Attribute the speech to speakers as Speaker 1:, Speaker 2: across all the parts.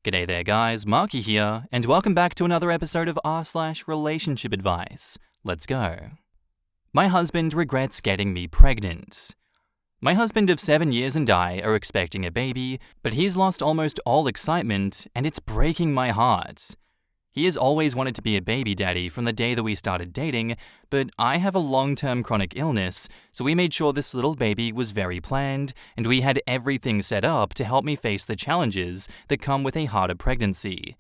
Speaker 1: G'day there guys, Marky here, and welcome back to another episode of r/relationship advice. Let's go. My husband regrets getting me pregnant. My husband of 7 years and I are expecting a baby, but he's lost almost all excitement and it's breaking my heart. He has always wanted to be a baby daddy from the day that we started dating, but I have a long-term chronic illness, so we made sure this little baby was very planned, and we had everything set up to help me face the challenges that come with a harder pregnancy.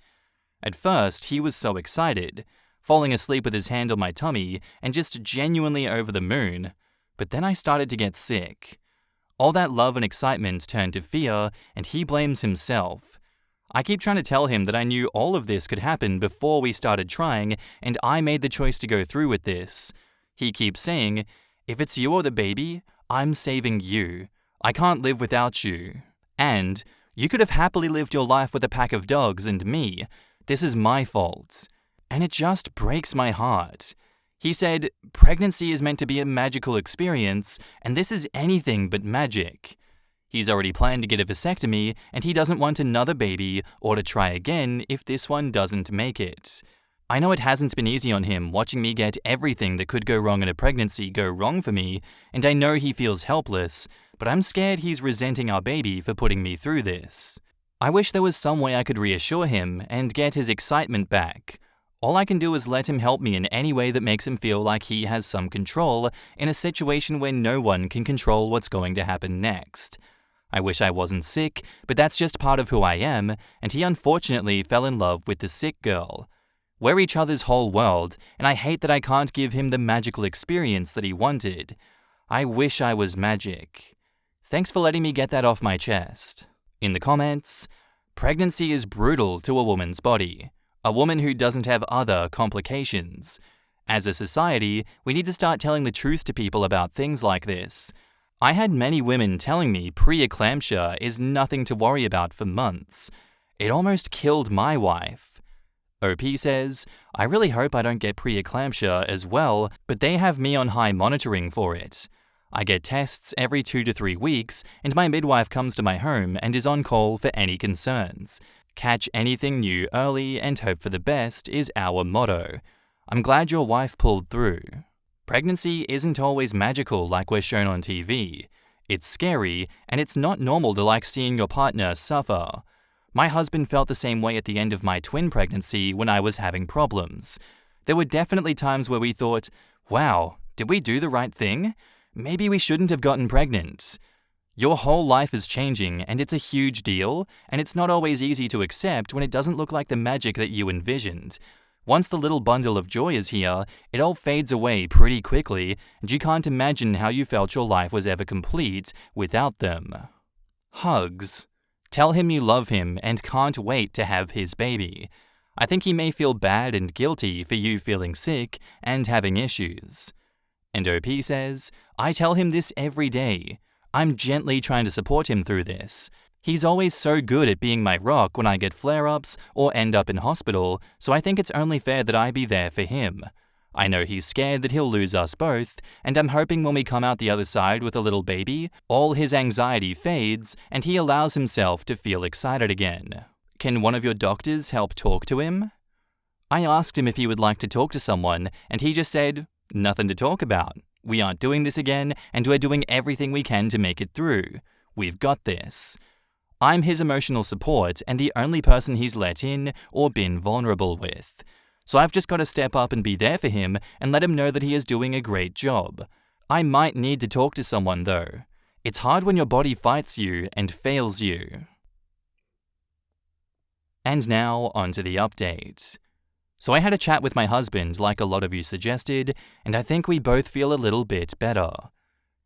Speaker 1: At first, he was so excited, falling asleep with his hand on my tummy and just genuinely over the moon. But then I started to get sick. All that love and excitement turned to fear, and he blames himself. I keep trying to tell him that I knew all of this could happen before we started trying, and I made the choice to go through with this. He keeps saying, "If it's you or the baby, I'm saving you. I can't live without you." And, "You could have happily lived your life with a pack of dogs and me. This is my fault." And it just breaks my heart. He said, pregnancy is meant to be a magical experience, and this is anything but magic. He's already planned to get a vasectomy, and he doesn't want another baby or to try again if this one doesn't make it. I know it hasn't been easy on him watching me get everything that could go wrong in a pregnancy go wrong for me, and I know he feels helpless, but I'm scared he's resenting our baby for putting me through this. I wish there was some way I could reassure him and get his excitement back. All I can do is let him help me in any way that makes him feel like he has some control in a situation where no one can control what's going to happen next. I wish I wasn't sick, but that's just part of who I am, and he unfortunately fell in love with the sick girl. We're each other's whole world, and I hate that I can't give him the magical experience that he wanted. I wish I was magic. Thanks for letting me get that off my chest. In the comments, pregnancy is brutal to a woman's body, a woman who doesn't have other complications. As a society, we need to start telling the truth to people about things like this. I had many women telling me preeclampsia is nothing to worry about for months. It almost killed my wife. OP says, "I really hope I don't get preeclampsia as well, but they have me on high monitoring for it. I get tests every 2 to 3 weeks, and my midwife comes to my home and is on call for any concerns. Catch anything new early and hope for the best is our motto. I'm glad your wife pulled through." Pregnancy isn't always magical like we're shown on TV. It's scary, and it's not normal to like seeing your partner suffer. My husband felt the same way at the end of my twin pregnancy when I was having problems. There were definitely times where we thought, wow, did we do the right thing? Maybe we shouldn't have gotten pregnant. Your whole life is changing, and it's a huge deal, and it's not always easy to accept when it doesn't look like the magic that you envisioned. Once the little bundle of joy is here, it all fades away pretty quickly, and you can't imagine how you felt your life was ever complete without them. Hugs. Tell him you love him and can't wait to have his baby. I think he may feel bad and guilty for you feeling sick and having issues. And OP says, "I tell him this every day. I'm gently trying to support him through this. He's always so good at being my rock when I get flare-ups or end up in hospital, so I think it's only fair that I be there for him. I know he's scared that he'll lose us both, and I'm hoping when we come out the other side with a little baby, all his anxiety fades and he allows himself to feel excited again. Can one of your doctors help talk to him?" I asked him if he would like to talk to someone, and he just said, "Nothing to talk about. We aren't doing this again, and we're doing everything we can to make it through. We've got this." I'm his emotional support and the only person he's let in or been vulnerable with. So I've just got to step up and be there for him and let him know that he is doing a great job. I might need to talk to someone though. It's hard when your body fights you and fails you. And now, onto the update. So I had a chat with my husband like a lot of you suggested, and I think we both feel a little bit better.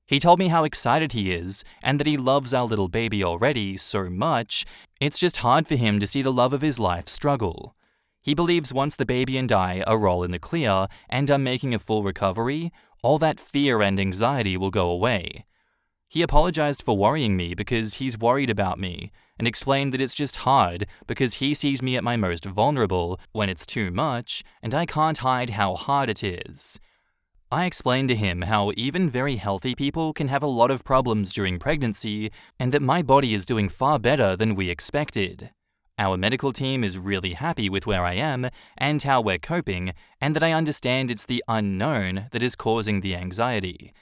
Speaker 1: He told me how excited he is and that he loves our little baby already so much, it's just hard for him to see the love of his life struggle. He believes once the baby and I are all in the clear and are making a full recovery, all that fear and anxiety will go away. He apologized for worrying me because he's worried about me and explained that it's just hard because he sees me at my most vulnerable when it's too much and I can't hide how hard it is. I explained to him how even very healthy people can have a lot of problems during pregnancy and that my body is doing far better than we expected. Our medical team is really happy with where I am and how we're coping, and that I understand it's the unknown that is causing the anxiety.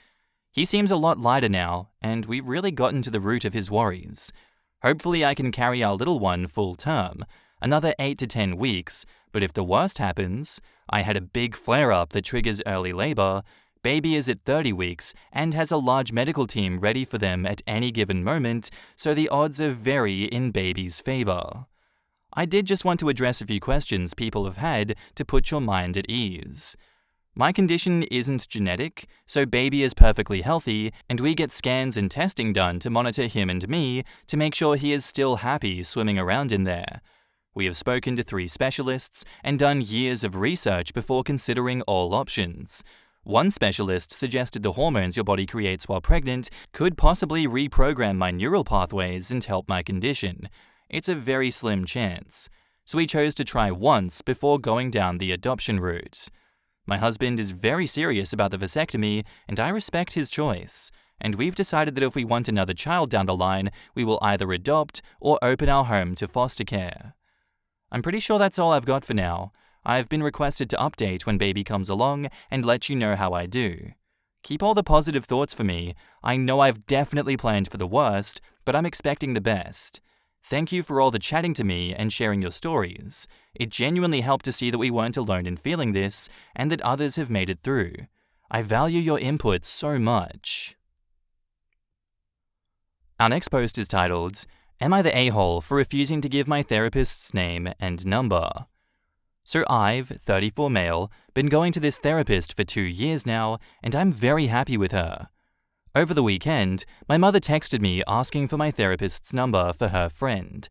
Speaker 1: He seems a lot lighter now, and we've really gotten to the root of his worries. Hopefully I can carry our little one full term, another 8 to 10 weeks, but if the worst happens, I had a big flare-up that triggers early labor, baby is at 30 weeks and has a large medical team ready for them at any given moment, so the odds are very in baby's favor. I did just want to address a few questions people have had to put your mind at ease. My condition isn't genetic, so baby is perfectly healthy, and we get scans and testing done to monitor him and me to make sure he is still happy swimming around in there. We have spoken to 3 specialists and done years of research before considering all options. One specialist suggested the hormones your body creates while pregnant could possibly reprogram my neural pathways and help my condition. It's a very slim chance, so we chose to try once before going down the adoption route. My husband is very serious about the vasectomy, and I respect his choice, and we've decided that if we want another child down the line, we will either adopt or open our home to foster care. I'm pretty sure that's all I've got for now. I've been requested to update when baby comes along and let you know how I do. Keep all the positive thoughts for me. I know I've definitely planned for the worst, but I'm expecting the best. Thank you for all the chatting to me and sharing your stories. It genuinely helped to see that we weren't alone in feeling this and that others have made it through. I value your input so much. Our next post is titled, Am I the a-hole for refusing to give my therapist's name and number? So I've, 34 male, been going to this therapist for 2 years now, and I'm very happy with her. Over the weekend, my mother texted me asking for my therapist's number for her friend.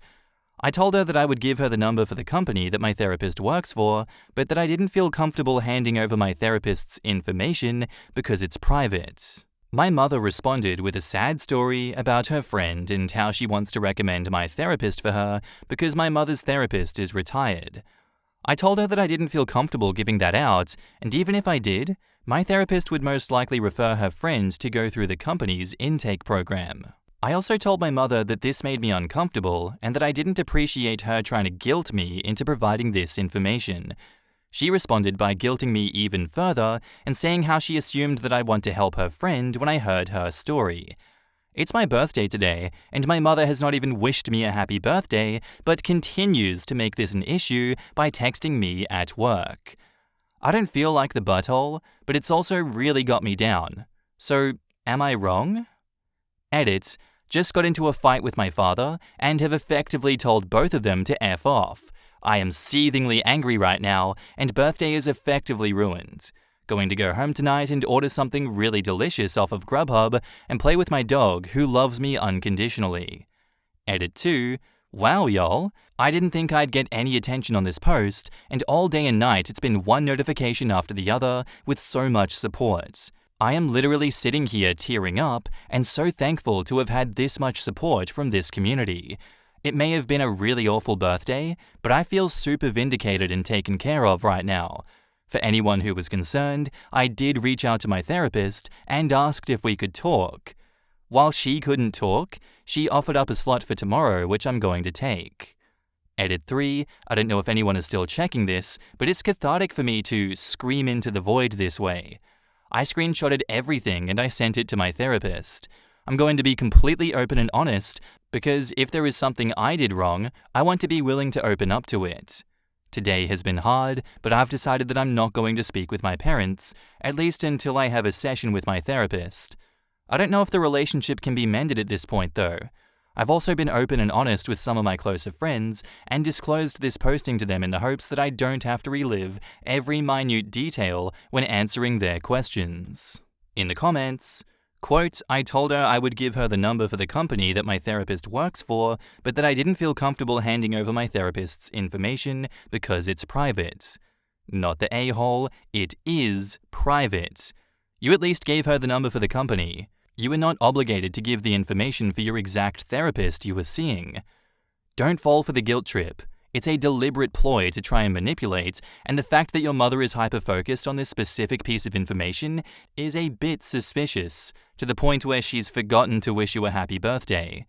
Speaker 1: I told her that I would give her the number for the company that my therapist works for, but that I didn't feel comfortable handing over my therapist's information because it's private. My mother responded with a sad story about her friend and how she wants to recommend my therapist for her because my mother's therapist is retired. I told her that I didn't feel comfortable giving that out, and even if I did, my therapist would most likely refer her friend to go through the company's intake program. I also told my mother that this made me uncomfortable and that I didn't appreciate her trying to guilt me into providing this information. She responded by guilting me even further and saying how she assumed that I'd want to help her friend when I heard her story. It's my birthday today, and my mother has not even wished me a happy birthday, but continues to make this an issue by texting me at work. I don't feel like the butthole, but it's also really got me down. So, am I wrong? Edit, just got into a fight with my father, and have effectively told both of them to F off. I am seethingly angry right now, and birthday is effectively ruined. Going to go home tonight and order something really delicious off of Grubhub and play with my dog who loves me unconditionally. Edit 2. Wow, y'all. I didn't think I'd get any attention on this post, and all day and night it's been one notification after the other with so much support. I am literally sitting here tearing up and so thankful to have had this much support from this community. It may have been a really awful birthday, but I feel super vindicated and taken care of right now. For anyone who was concerned, I did reach out to my therapist and asked if we could talk. While she couldn't talk, she offered up a slot for tomorrow, which I'm going to take. Edit 3, I don't know if anyone is still checking this, but it's cathartic for me to scream into the void this way. I screenshotted everything and I sent it to my therapist. I'm going to be completely open and honest, because if there is something I did wrong, I want to be willing to open up to it. Today has been hard, but I've decided that I'm not going to speak with my parents, at least until I have a session with my therapist. I don't know if the relationship can be mended at this point, though. I've also been open and honest with some of my closer friends and disclosed this posting to them in the hopes that I don't have to relive every minute detail when answering their questions. In the comments, quote, I told her I would give her the number for the company that my therapist works for, but that I didn't feel comfortable handing over my therapist's information because it's private. Not the a-hole, it is private. You at least gave her the number for the company. You are not obligated to give the information for your exact therapist you are seeing. Don't fall for the guilt trip. It's a deliberate ploy to try and manipulate, and the fact that your mother is hyper-focused on this specific piece of information is a bit suspicious, to the point where she's forgotten to wish you a happy birthday.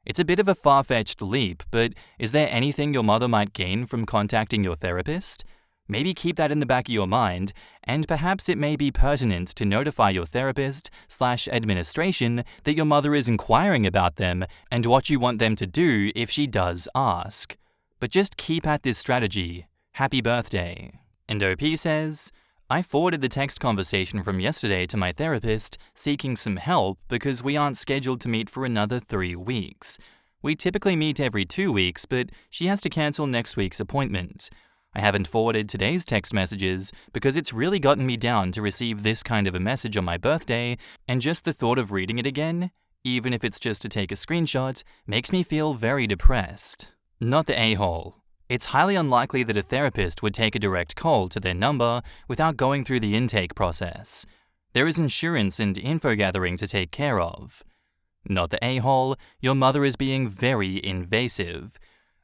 Speaker 1: It's a bit of a far-fetched leap, but is there anything your mother might gain from contacting your therapist? Maybe keep that in the back of your mind, and perhaps it may be pertinent to notify your therapist/administration that your mother is inquiring about them and what you want them to do if she does ask. But just keep at this strategy. Happy birthday. And OP says, I forwarded the text conversation from yesterday to my therapist seeking some help because we aren't scheduled to meet for another 3 weeks. We typically meet every 2 weeks, but she has to cancel next week's appointment. I haven't forwarded today's text messages because it's really gotten me down to receive this kind of a message on my birthday, and just the thought of reading it again, even if it's just to take a screenshot, makes me feel very depressed. Not the a-hole. It's highly unlikely that a therapist would take a direct call to their number without going through the intake process. There is insurance and info gathering to take care of. Not the a-hole, your mother is being very invasive.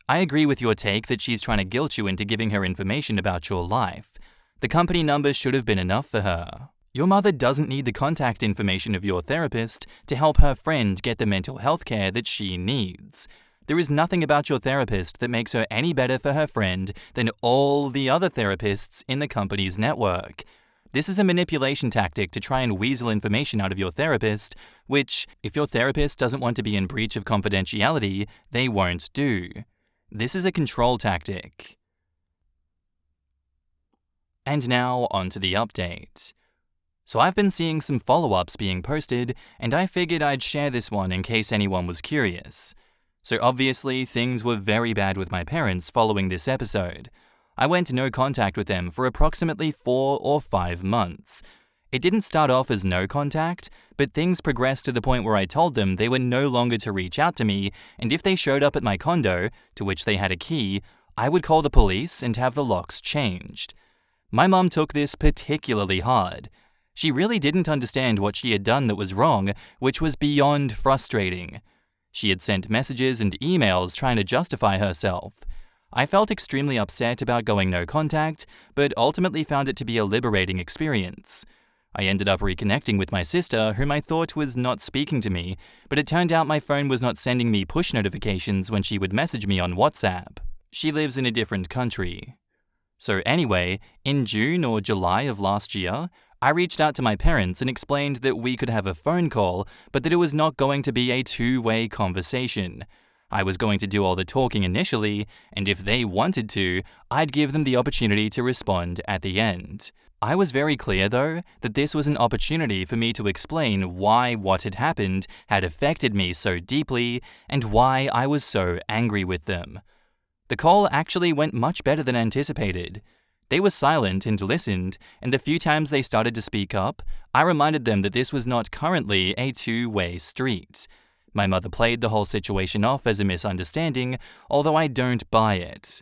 Speaker 1: I agree with your take that she's trying to guilt you into giving her information about your life. The company number should have been enough for her. Your mother doesn't need the contact information of your therapist to help her friend get the mental health care that she needs. There is nothing about your therapist that makes her any better for her friend than all the other therapists in the company's network. This is a manipulation tactic to try and weasel information out of your therapist, which, if your therapist doesn't want to be in breach of confidentiality, they won't do. This is a control tactic. And now, on to the update. So I've been seeing some follow-ups being posted, and I figured I'd share this one in case anyone was curious. So obviously, things were very bad with my parents following this episode. I went no contact with them for approximately 4 or 5 months. It didn't start off as no contact, but things progressed to the point where I told them they were no longer to reach out to me, and if they showed up at my condo, to which they had a key, I would call the police and have the locks changed. My mum took this particularly hard. She really didn't understand what she had done that was wrong, which was beyond frustrating. She had sent messages and emails trying to justify herself. I felt extremely upset about going no contact, but ultimately found it to be a liberating experience. I ended up reconnecting with my sister, whom I thought was not speaking to me, but it turned out my phone was not sending me push notifications when she would message me on WhatsApp. She lives in a different country. So anyway, in June or July of last year, I reached out to my parents and explained that we could have a phone call, but that it was not going to be a two-way conversation. I was going to do all the talking initially, and if they wanted to, I'd give them the opportunity to respond at the end. I was very clear, though, that this was an opportunity for me to explain why what had happened had affected me so deeply, and why I was so angry with them. The call actually went much better than anticipated. They were silent and listened, and the few times they started to speak up, I reminded them that this was not currently a two-way street. My mother played the whole situation off as a misunderstanding, although I don't buy it.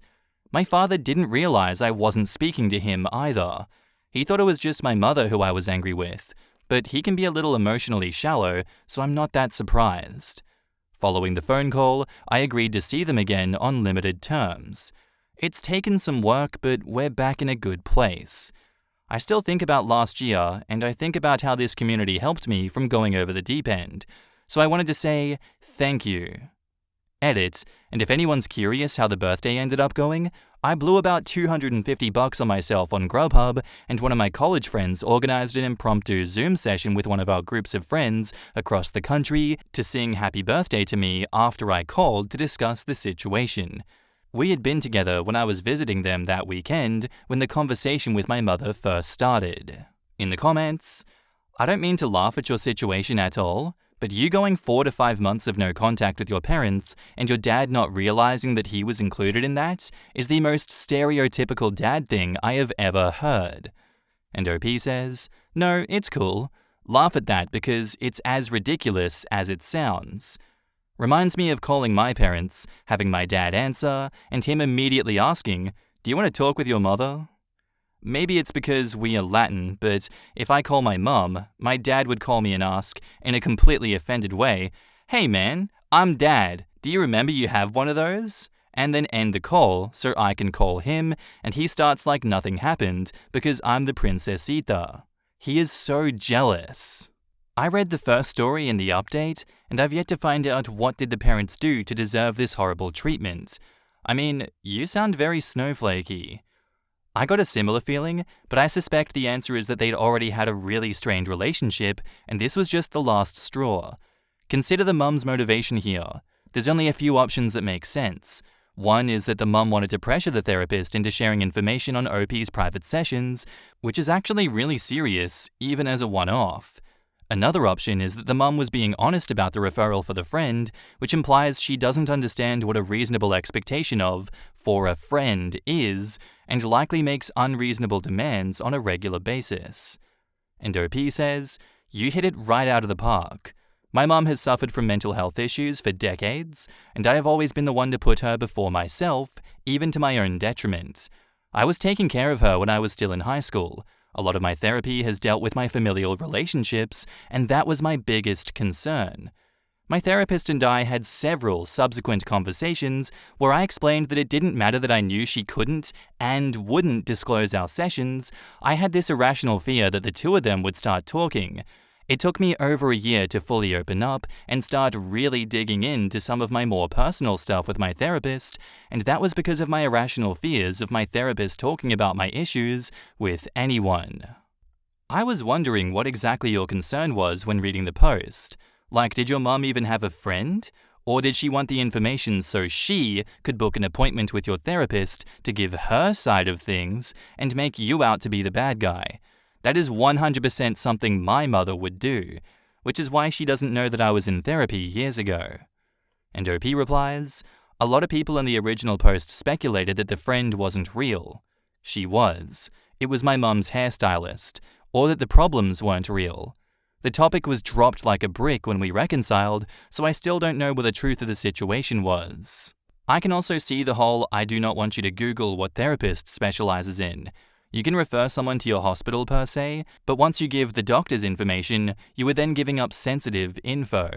Speaker 1: My father didn't realize I wasn't speaking to him either. He thought it was just my mother who I was angry with, but he can be a little emotionally shallow, so I'm not that surprised. Following the phone call, I agreed to see them again on limited terms. It's taken some work, but we're back in a good place. I still think about last year, and I think about how this community helped me from going over the deep end. So I wanted to say thank you. Edit, and if anyone's curious how the birthday ended up going, I blew about $250 on myself on Grubhub, and one of my college friends organized an impromptu Zoom session with one of our groups of friends across the country to sing happy birthday to me after I called to discuss the situation. We had been together when I was visiting them that weekend when the conversation with my mother first started. In the comments, I don't mean to laugh at your situation at all, but you going 4 to 5 months of no contact with your parents and your dad not realizing that he was included in that is the most stereotypical dad thing I have ever heard. And OP says, no, it's cool. Laugh at that because it's as ridiculous as it sounds. Reminds me of calling my parents, having my dad answer, and him immediately asking, do you want to talk with your mother? Maybe it's because we are Latin, but if I call my mum, my dad would call me and ask, in a completely offended way, hey man, I'm Dad, do you remember you have one of those? And then end the call so I can call him, and he starts like nothing happened because I'm the princesita. He is so jealous. I read the first story in the update, and I've yet to find out what did the parents do to deserve this horrible treatment. I mean, you sound very snowflakey. I got a similar feeling, but I suspect the answer is that they'd already had a really strained relationship, and this was just the last straw. Consider the mum's motivation here. There's only a few options that make sense. One is that the mum wanted to pressure the therapist into sharing information on OP's private sessions, which is actually really serious, even as a one-off. Another option is that the mum was being honest about the referral for the friend, which implies she doesn't understand what a reasonable expectation of for a friend is, and likely makes unreasonable demands on a regular basis. And OP says, "You hit it right out of the park. My mum has suffered from mental health issues for decades, and I have always been the one to put her before myself, even to my own detriment. I was taking care of her when I was still in high school. A lot of my therapy has dealt with my familial relationships, and that was my biggest concern. My therapist and I had several subsequent conversations where I explained that it didn't matter that I knew she couldn't and wouldn't disclose our sessions. I had this irrational fear that the two of them would start talking. It took me over a year to fully open up and start really digging into some of my more personal stuff with my therapist, and that was because of my irrational fears of my therapist talking about my issues with anyone." I was wondering what exactly your concern was when reading the post. Like, did your mum even have a friend? Or did she want the information so she could book an appointment with your therapist to give her side of things and make you out to be the bad guy? That is 100% something my mother would do, which is why she doesn't know that I was in therapy years ago. And OP replies, "A lot of people in the original post speculated that the friend wasn't real. She was. It was my mum's hairstylist, or that the problems weren't real. The topic was dropped like a brick when we reconciled, so I still don't know what the truth of the situation was." I can also see the whole "I do not want you to Google what therapist specializes in." You can refer someone to your hospital per se, but once you give the doctor's information, you are then giving up sensitive info.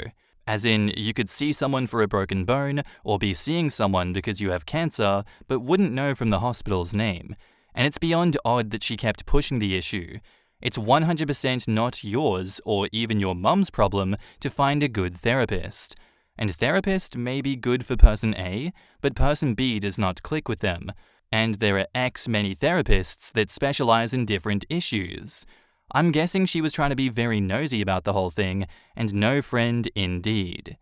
Speaker 1: As in, you could see someone for a broken bone, or be seeing someone because you have cancer, but wouldn't know from the hospital's name. And it's beyond odd that she kept pushing the issue. It's 100% not yours, or even your mum's problem, to find a good therapist. And therapist may be good for person A, but person B does not click with them. And there are X many therapists that specialize in different issues. I'm guessing she was trying to be very nosy about the whole thing, and no friend indeed.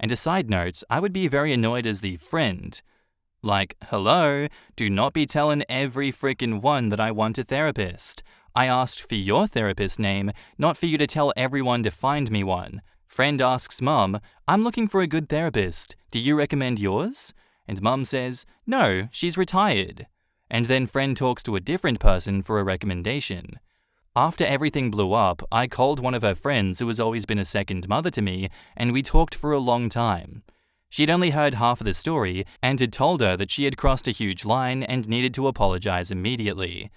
Speaker 1: And a side note, I would be very annoyed as the friend. Like, hello, do not be telling every frickin' one that I want a therapist. I asked for your therapist name, not for you to tell everyone to find me one. Friend asks mum, "I'm looking for a good therapist. Do you recommend yours?" And mum says, "No, she's retired." And then friend talks to a different person for a recommendation. After everything blew up, I called one of her friends who has always been a second mother to me, and we talked for a long time. She'd only heard half of the story and had told her that she had crossed a huge line and needed to apologize immediately.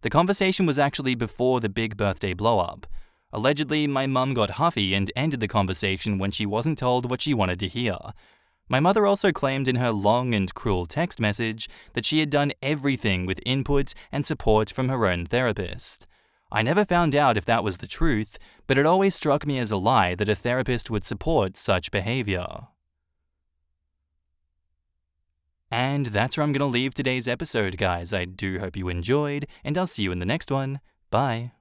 Speaker 1: The conversation was actually before the big birthday blow-up. Allegedly, my mum got huffy and ended the conversation when she wasn't told what she wanted to hear. My mother also claimed in her long and cruel text message that she had done everything with input and support from her own therapist. I never found out if that was the truth, but it always struck me as a lie that a therapist would support such behavior. And that's where I'm going to leave today's episode, guys. I do hope you enjoyed, and I'll see you in the next one. Bye.